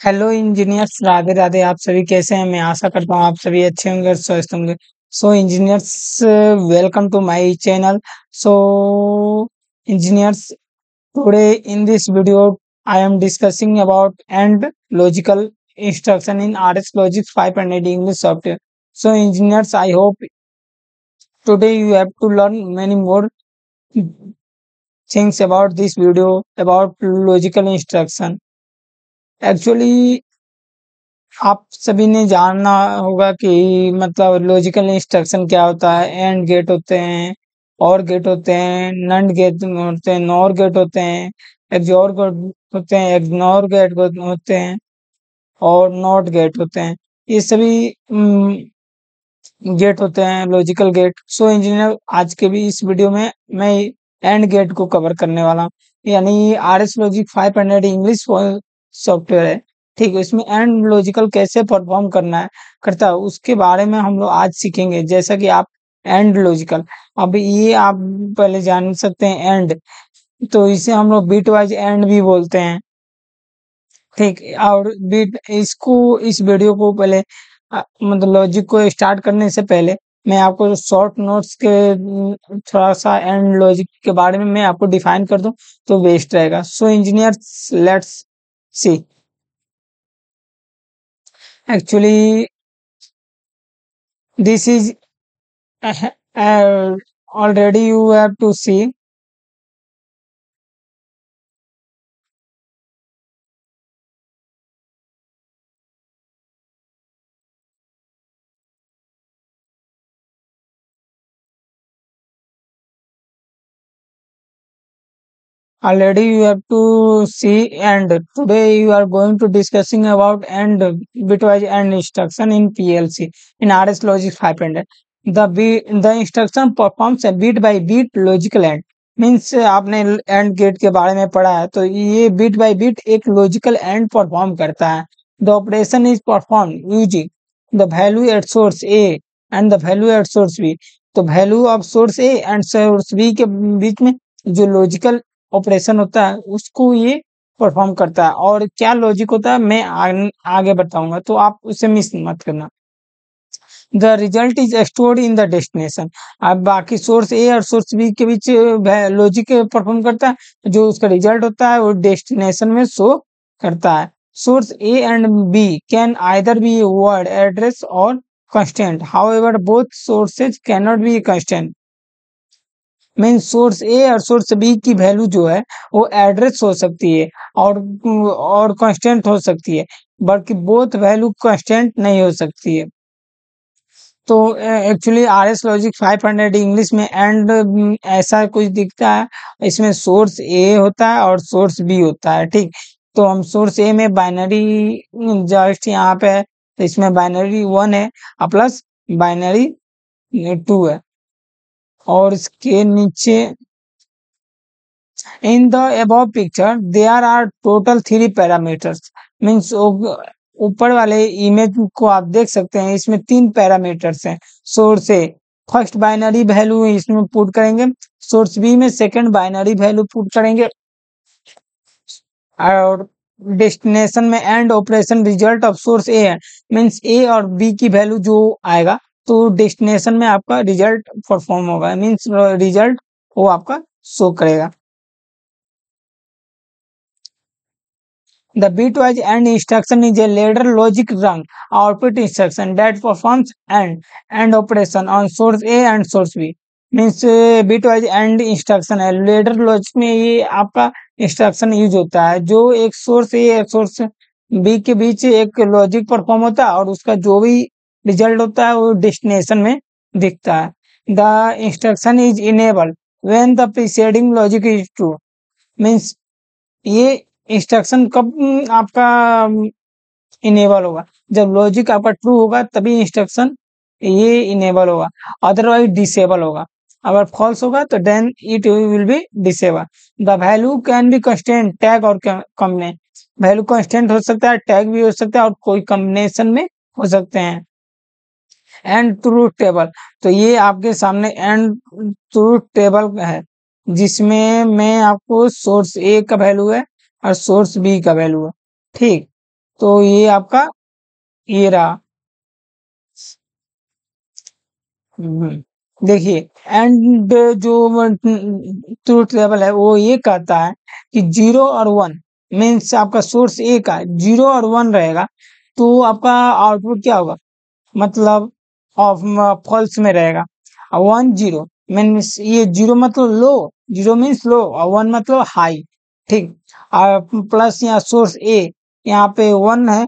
Hello engineers, Radhe Radhe. आप सभी कैसे हैं? मैं आशा करता हूँ आप सभी अच्छे होंगे और स्वस्थ होंगे। So engineers, welcome to my channel. So engineers, today in this video I am discussing about and logical instruction in RS Logic 500 English software. So engineers, I hope today you have to learn many more things about this video about logical instruction. Actually आप सभी ने जानना होगा कि मतलब logical instruction क्या होता है। एंड गेट होते हैं, और गेट होते हैं, नंड गेट होते हैं, नॉर गेट होते हैं, एक्सओर गेट होते हैं, इग्नोर गेट होते हैं, और नॉट गेट होते हैं। ये सभी गेट होते हैं, लॉजिकल गेट। सो इंजीनियर, आज के भी इस वीडियो में मैं एंड गेट को कवर करने वाला हूँ, यानी RS लॉजिक 500 इंग्लिश सॉफ्टवेयर है। ठीक है, इसमें एंड लॉजिकल कैसे परफॉर्म करता है उसके बारे में हम लोग आज सीखेंगे। जैसा कि आप एंड लॉजिकल, अब ये आप पहले जान सकते हैं एंड, तो इसे हम लोग बिट वाइज एंड भी बोलते हैं। ठीक, और बीट इसको इस वीडियो को पहले मतलब लॉजिक को स्टार्ट करने से पहले मैं आपको शॉर्ट नोट्स के थोड़ा सा एंड लॉजिक के बारे में मैं आपको डिफाइन कर दूं तो बेस्ट रहेगा। So engineers, let's see. Actually this is already you have to see. Already you have to see, and today you are going to discussing about and bitwise and instruction in PLC in RS Logic 500. The instruction performs a bit by bit logical and means आपने and gate के बारे में पढ़ा है, तो ये bit by bit एक logical and perform करता है। The operation is perform using the value at source A and the value at source B. तो value of source A and source B के बीच में जो लॉजिकल ऑपरेशन होता है उसको ये परफॉर्म करता है। और क्या लॉजिक होता है मैं आगे बताऊंगा, तो आप उसे मिस मत करना। The result is stored in the destination. अब बाकी सोर्स ए और सोर्स बी के बीच लॉजिक परफॉर्म करता है, जो उसका रिजल्ट होता है वो डेस्टिनेशन में शो करता है। Source A and B can either be word address और constant, however both sources can not be constant. Mean source A और सोर्स बी की वैल्यू जो है वो एड्रेस हो सकती है और कांस्टेंट हो सकती है, बल्कि बोथ वैल्यू कांस्टेंट नहीं हो सकती है। तो एक्चुअली RS लॉजिक 500 इंग्लिश में एंड ऐसा कुछ दिखता है। इसमें सोर्स ए होता है और सोर्स बी होता है। ठीक, तो हम सोर्स ए में बाइनरी जस्ट यहाँ पे है, तो इसमें बाइनरी 1 है प्लस बाइनरी 2 है। और इसके नीचे in the above picture there are total 3 parameters। Means ऊपर वाले इमेज को आप देख सकते हैं, इसमें 3 पैरामीटर्स हैं। Source A first binary value इसमें पुट करेंगे, सोर्स बी में सेकंड बाइनरी वैल्यू पुट करेंगे, और डेस्टिनेशन में and operation result of source A है। मीन्स ए और बी की वैल्यू जो आएगा तो डेस्टिनेशन में आपका रिजल्ट परफॉर्म होगा, मीन्स रिजल्ट वो आपका शो करेगा। The bitwise AND instruction is a ladder logic rung output instruction that performs AND operation on source A and source B। Means bitwise AND instruction है। Ladder logic में ये आपका instruction use होता है, जो एक सोर्स ए और source B के बीच एक लॉजिक परफॉर्म होता है और उसका जो भी रिजल्ट होता है वो डेस्टिनेशन में दिखता है। The instruction is enabled when the preceding logic is true. Means ये इंस्ट्रक्शन कब आपका इनेबल होगा? जब लॉजिक आपका ट्रू होगा तभी इंस्ट्रक्शन ये इनेबल होगा, अदरवाइज डिसेबल होगा। अगर फॉल्स होगा तो then it will be disable. The value can be constant, tag और कॉम्बिनेशन। वैल्यू कांस्टेंट हो सकता है, टैग भी हो सकता है, और कोई कॉम्बिनेशन में हो सकते हैं। एंड ट्रूथ टेबल, तो ये आपके सामने एंड ट्रूथ टेबल है, जिसमें मैं आपको सोर्स ए का वैल्यू है और सोर्स बी का वैल्यू है। ठीक, तो ये आपका ये रहा। देखिए, एंड जो ट्रूथ टेबल है वो ये कहता है कि 0 और 1 मीन्स आपका सोर्स ए का 0 और 1 रहेगा, तो आपका आउटपुट क्या होगा, मतलब ऑफ फॉल्स में रहेगा। 1 0 मीन्स ये 0 मतलब लो, 0 मीन्स लो और 1 मतलब हाई, ठीक। और प्लस यहाँ सोर्स ए, यहाँ पे 1 है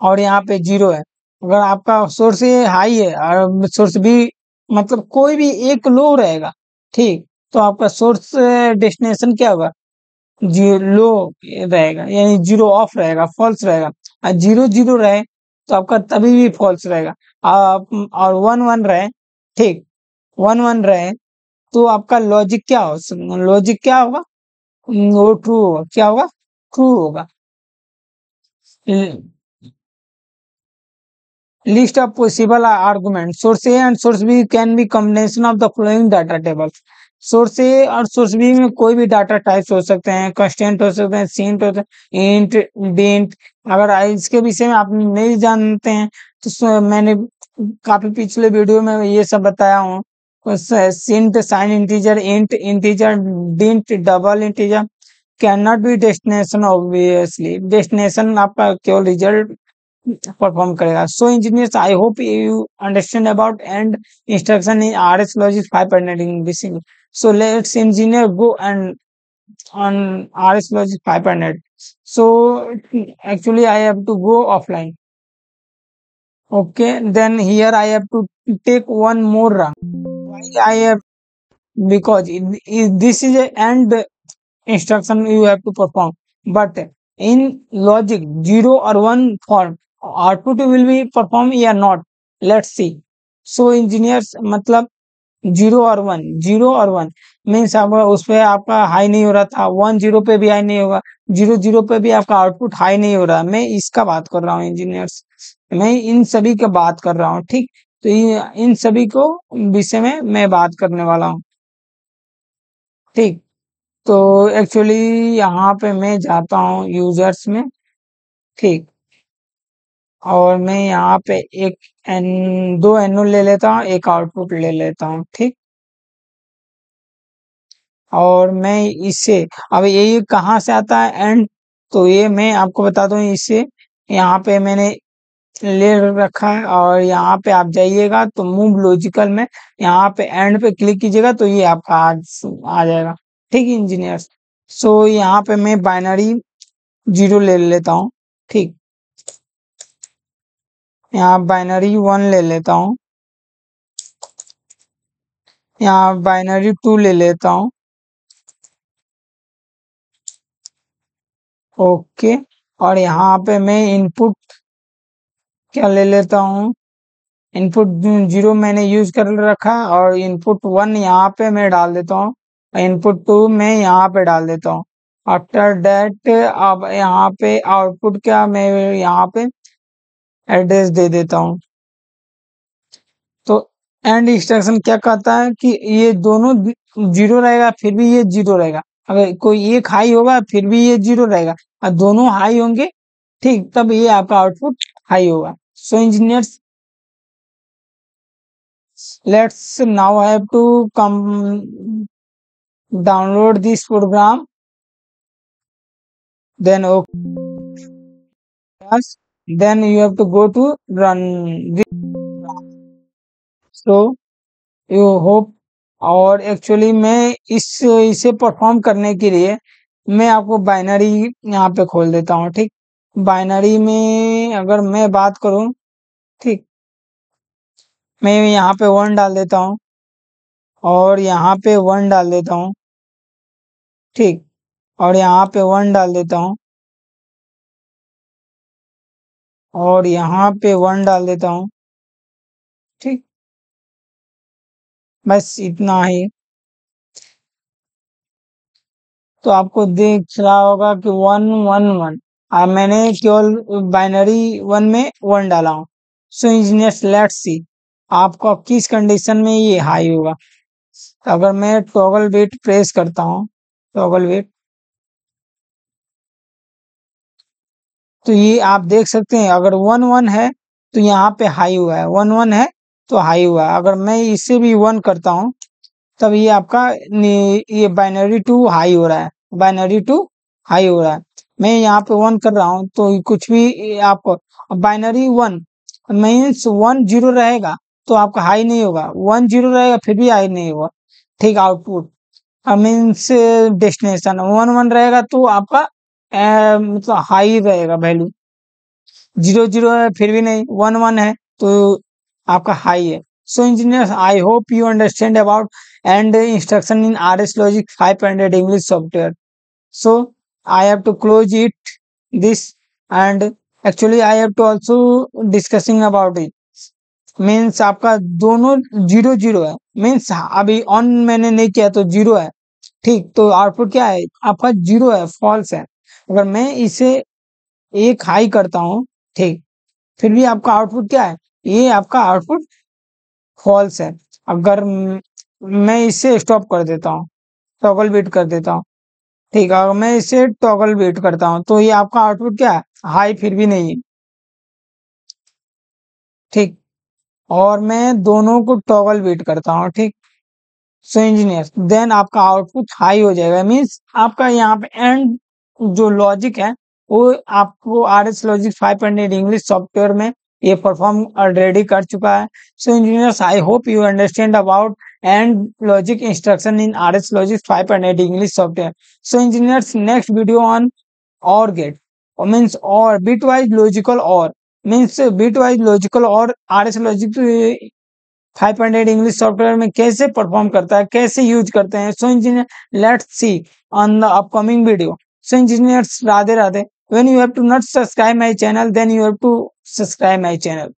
और यहाँ पे 0 है। अगर आपका सोर्स ए हाई है और सोर्स बी मतलब कोई भी एक लो रहेगा, ठीक, तो आपका सोर्स डेस्टिनेशन क्या होगा, जी लो रहेगा, यानी 0 ऑफ रहेगा, फॉल्स रहेगा। और 0 0 रहे तो आपका तभी भी फॉल्स रहेगा। और 1 1 रहे, ठीक, 1 1 रहे तो आपका लॉजिक क्या हो, लॉजिक क्या होगा, वो ट्रू होगा, क्या होगा, ट्रू होगा। List of possible arguments. Source A and source B can be combination of the following data tables. Source A और सोर्स बी में कोई भी डाटा टाइप्स हो सकते हैं, कंस्टेंट हो सकते हैं, सींट हो सकते हैं, इंट, डिंट। अगर इसके विषय में आप नहीं जानते हैं तो मैंने काफी पिछले वीडियो में ये सब बताया हूँ। SINT, sign integer, INT integer, DINT double integer can not be destination, obviously destination आपका केवल रिजल्ट परफॉर्म करेगा। So engineers, I hope you understand about AND instruction in RS Logic 500 in this. So let's engineer go and on RS Logic 500. So actually I have to go offline. Okay, then here I have to take one more run. Why I have, because this is a end instruction you have to perform, but in logic 0 or 1 form output will be performed or not, let's see. So engineers मतलब 0 और 1 means अब उस पे आपका high नहीं हो रहा था, 1 0 पे भी हाई नहीं होगा, 0 0 पे भी आपका आउटपुट हाई नहीं हो रहा। मैं इसका बात कर रहा हूँ इंजीनियर्स, मैं इन सभी का बात कर रहा हूँ, ठीक। तो इन सभी को विषय में मैं बात करने वाला हूँ, ठीक। तो एक्चुअली यहाँ पे मैं जाता हूँ यूजर्स में, ठीक, और मैं यहाँ पे एक दो एनो ले लेता हूँ, एक आउटपुट ले लेता हूँ, ठीक। और मैं इसे अब ये कहाँ से आता है एंड, तो ये मैं आपको बता दूं, इसे यहाँ पे मैंने ले रखा है और यहाँ पे आप जाइएगा तो मूव लॉजिकल में यहाँ पे एंड पे क्लिक कीजिएगा तो ये आपका आ जाएगा, ठीक इंजीनियर्स। सो यहाँ पे मैं बाइनरी 0 ले लेता हूँ, ठीक, यहाँ बाइनरी 1 ले लेता हूँ, यहाँ बाइनरी 2 ले लेता हूँ, ओके। और यहाँ पे मैं इनपुट क्या ले लेता हूँ, इनपुट 0 मैंने यूज कर रखा और इनपुट 1 यहाँ पे मैं डाल देता हूँ, इनपुट 2 मैं यहाँ पे डाल देता हूँ। आफ्टर दैट अब यहाँ पे आउटपुट क्या मैं यहाँ पे एड्रेस दे देता हूँ। तो एंड इंस्ट्रक्शन क्या कहता है कि ये दोनों 0 रहेगा फिर भी ये 0 रहेगा, अगर कोई एक हाई होगा फिर भी ये 0 रहेगा, और दोनों हाई होंगे, ठीक, तब ये आपका आउटपुट हाई होगा। सो engineers, let's now I have to come download this program, then okay, then you have to go to run this. So you hope, और एक्चुअली मैं इसे परफॉर्म करने के लिए मैं आपको बाइनरी यहाँ पे खोल देता हूँ, ठीक। बाइनरी में अगर मैं बात करूँ, ठीक, मैं यहाँ पे 1 डाल देता हूँ और यहाँ पे 1 डाल देता हूँ, ठीक, और यहाँ पे 1 डाल देता हूँ और यहाँ पे 1 डाल देता हूँ, ठीक, बस इतना ही। तो आपको दिख रहा होगा कि 1 1 1, मैंने केवल बाइनरी 1 में 1 डाला हूँ। सो इंजीनियर्स, लेट्स सी आपको किस कंडीशन में ये हाई होगा। अगर मैं टॉगल वेट प्रेस करता हूँ, टॉगल वेट, तो ये आप देख सकते हैं, अगर 1 1 है तो यहाँ पे हाई हुआ है, 1 1 है तो हाई हुआ है। अगर मैं इसे भी 1 करता हूँ तब ये आपका ये बाइनरी टू हाई हो रहा है, बाइनरी टू हाई हो रहा है। मैं यहाँ पे 1 कर रहा हूँ तो कुछ भी आप बाइनरी 1 मीन्स 1 0 रहेगा तो आपका हाई नहीं होगा, 1 0 रहेगा फिर भी हाई नहीं होगा। ठीक, आउटपुट मीन्स डेस्टिनेशन 1 1 रहेगा तो आपका मतलब हाई रहेगा वैल्यू, 0 0 है फिर भी नहीं, 1 1 है तो आपका हाई है। So engineers, I hope you understand about and instruction in RS Logic 500 English software. So I have to close it this, and actually I have to also discussing about it. Means आपका दोनों 0 0 है, means अभी on मैंने नहीं किया तो 0 है। ठीक, तो आउटपुट क्या है आपका 0 है, फॉल्स है। अगर मैं इसे एक हाई करता हूँ, ठीक, फिर भी आपका आउटपुट क्या है, ये आपका आउटपुट फॉल्स है। अगर मैं इसे स्टॉप कर देता हूँ, टॉगल बीट कर देता हूँ, ठीक है, अगर मैं इसे टॉगल बीट करता हूँ तो ये आपका आउटपुट क्या है, हाई फिर भी नहीं है। ठीक, और मैं दोनों को टॉगल बीट करता हूँ, ठीक। सो इंजीनियर, देन आपका आउटपुट हाई हो जाएगा, मीन्स आपका यहाँ पे एंड जो लॉजिक है वो आपको RS लॉजिक 500 इंग्लिश सॉफ्टवेयर में ये परफॉर्म ऑलरेडी कर चुका है। So engineers, I hope you understand about AND logic instruction in RS logic 500 English software. So engineers, next video on OR gate means OR bitwise logical OR means bitwise logical OR RS logic 500 English software में कैसे perform करता है, कैसे use करते हैं। So engineer, let's see on the upcoming video. So engineers, Radhe Radhe. When you have to not subscribe my channel, then you have to subscribe my channel.